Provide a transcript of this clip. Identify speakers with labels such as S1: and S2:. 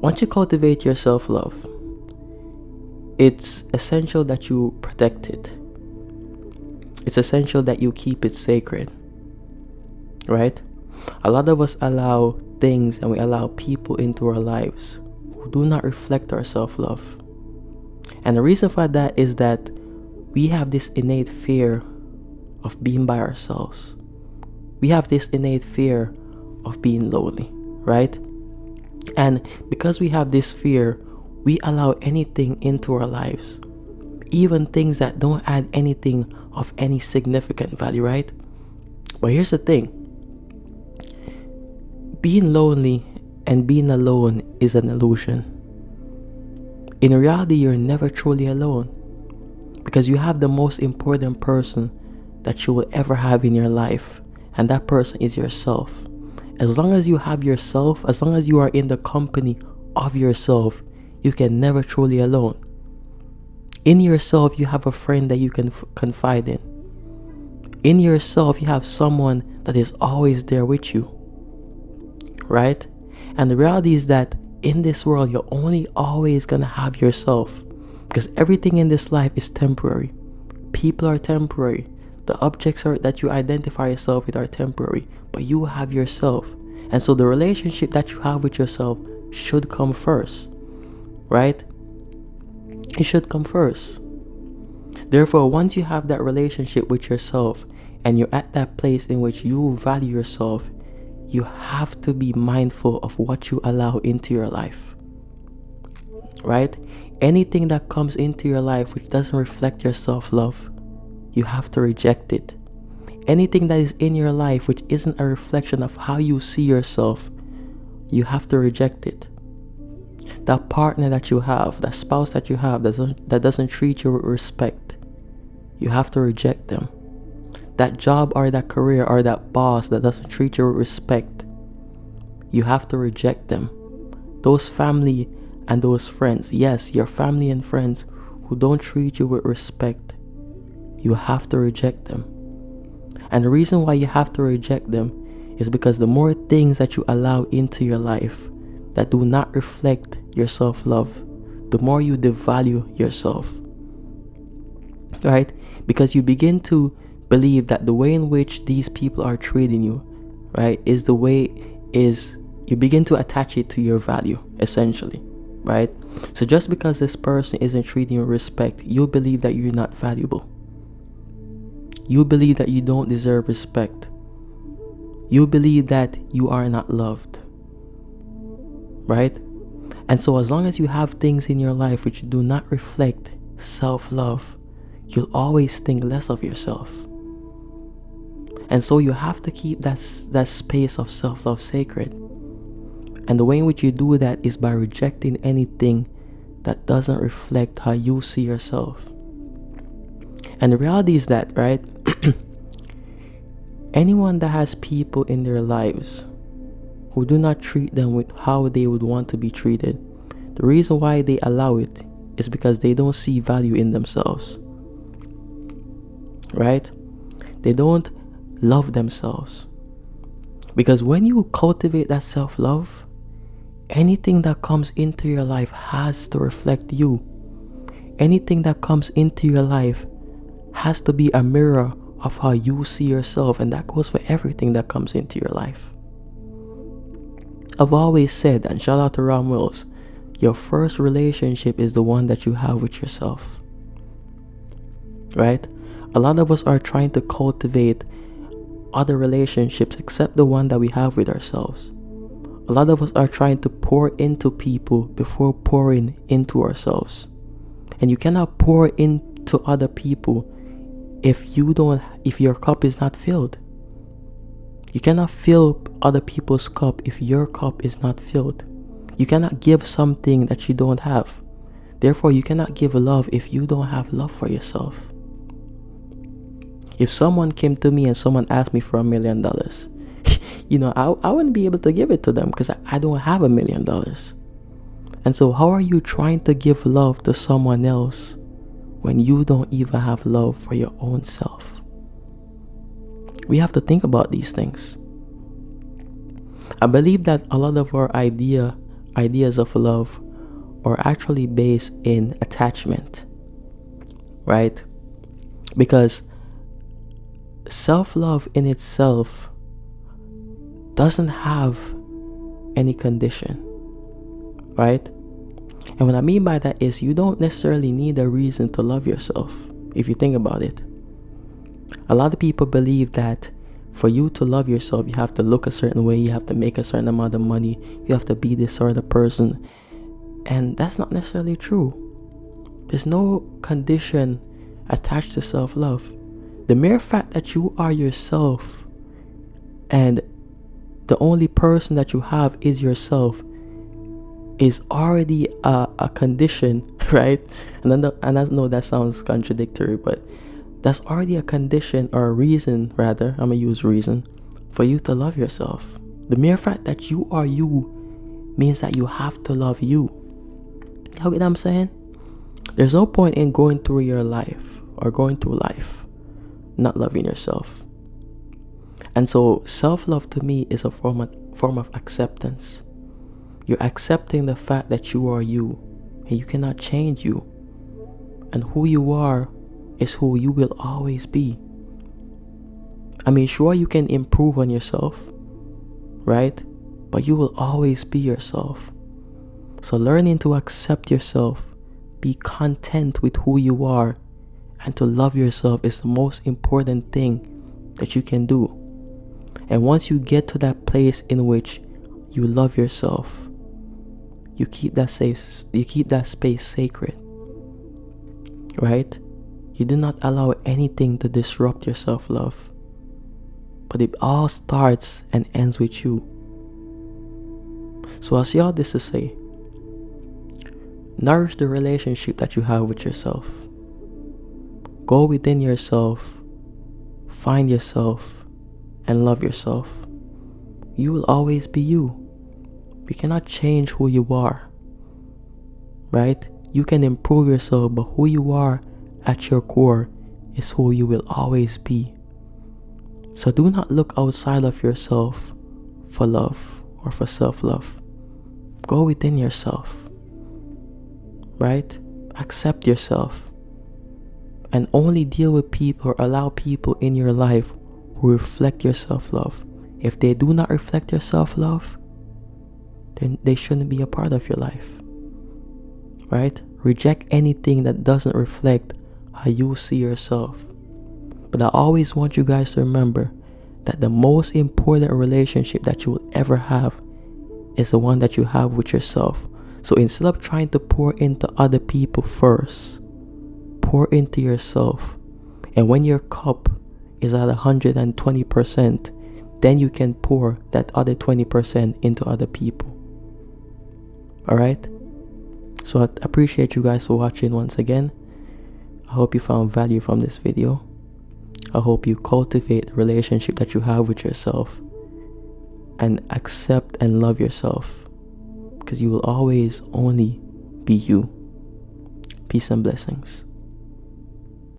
S1: once you cultivate your self-love, it's essential that you protect it. It's essential that you keep it sacred, right? A lot of us allow things and we allow people into our lives who do not reflect our self-love. And the reason for that is that we have this innate fear of being by ourselves. We have this innate fear of being lonely, right? And because we have this fear, we allow anything into our lives, even things that don't add anything of any significant value, right? But here's the thing. Being lonely and being alone is an illusion. In reality, you're never truly alone because you have the most important person that you will ever have in your life, and that person is yourself. As long as you have yourself, as long as you are in the company of yourself, you can never truly alone. In yourself, you have a friend that you can confide in. In yourself, you have someone that is always there with you, right? And the reality is that in this world, you're only always gonna have yourself because everything in this life is temporary. People are temporary. The objects that you identify yourself with are temporary, but you have yourself. And so the relationship that you have with yourself should come first, right? It should come first. Therefore, once you have that relationship with yourself and you're at that place in which you value yourself, you have to be mindful of what you allow into your life, right? Anything that comes into your life which doesn't reflect your self-love, you have to reject it. Anything that is in your life which isn't a reflection of how you see yourself, you have to reject it. That partner that you have, that spouse that you have that doesn't treat you with respect, you have to reject them. That job or that career or that boss that doesn't treat you with respect, you have to reject them. Those family and those friends, yes, your family and friends who don't treat you with respect, you have to reject them. And the reason why you have to reject them is because the more things that you allow into your life that do not reflect your self-love, the more you devalue yourself, right? Because you begin to believe that the way in which these people are treating you, right, you begin to attach it to your value, essentially, right? So just because this person isn't treating you with respect, you believe that you're not valuable. You believe that you don't deserve respect. You believe that you are not loved, right? And so as long as you have things in your life which do not reflect self-love, you'll always think less of yourself. And so you have to keep that space of self-love sacred. And the way in which you do that is by rejecting anything that doesn't reflect how you see yourself. And the reality is that, right, anyone that has people in their lives who do not treat them with how they would want to be treated, the reason why they allow it is because they don't see value in themselves, right? They don't love themselves. Because when you cultivate that self-love, anything that comes into your life has to reflect you. Anything that comes into your life has to be a mirror of how you see yourself, and that goes for everything that comes into your life. I've always said, and shout out to Ron Wills, your first relationship is the one that you have with yourself, right? A lot of us are trying to cultivate other relationships except the one that we have with ourselves. A lot of us are trying to pour into people before pouring into ourselves. And you cannot pour into other people if your cup is not filled. You cannot fill other people's cup if your cup is not filled. You cannot give something that you don't have. Therefore, you cannot give love if you don't have love for yourself. If someone came to me and someone asked me for $1 million, I wouldn't be able to give it to them because I don't have $1 million. And so how are you trying to give love to someone else when you don't even have love for your own self? We have to think about these things. I believe that a lot of our idea ideas of love are actually based in attachment, right? Because self-love in itself doesn't have any condition, right? And what I mean by that is you don't necessarily need a reason to love yourself. If you think about it, a lot of people believe that for you to love yourself, you have to look a certain way, you have to make a certain amount of money, you have to be this sort of person. And that's not necessarily true. There's no condition attached to self-love. The mere fact that you are yourself and the only person that you have is yourself is already a condition, right? And I know that sounds contradictory, but that's already a condition, or a reason rather, I'm gonna use reason, for you to love yourself. The mere fact that you are you means that you have to love you. You know what I'm saying? There's no point in going through your life or going through life not loving yourself. And so self-love to me is a form of acceptance. You're accepting the fact that you are you and you cannot change you. And who you are is who you will always be. I mean, sure, you can improve on yourself, right? But you will always be yourself. So learning to accept yourself, be content with who you are, and to love yourself is the most important thing that you can do. And once you get to that place in which you love yourself, you keep that space sacred, right? You do not allow anything to disrupt your self-love. But it all starts and ends with you. So I'll say all this to say, nourish the relationship that you have with yourself. Go within yourself, find yourself, and love yourself. You will always be you. You cannot change who you are, right? You can improve yourself, but who you are at your core is who you will always be. So do not look outside of yourself for love or for self-love. Go within yourself, right? Accept yourself. And only deal with people or allow people in your life who reflect your self-love. If they do not reflect your self-love, then they shouldn't be a part of your life, right? Reject anything that doesn't reflect how you see yourself. But I always want you guys to remember that the most important relationship that you will ever have is the one that you have with yourself. So instead of trying to pour into other people first, pour into yourself. And when your cup is at 120%, then you can pour that other 20% into other people. Alright? So I appreciate you guys for watching once again. I hope you found value from this video. I hope you cultivate the relationship that you have with yourself and accept and love yourself, because you will always only be you. Peace and blessings.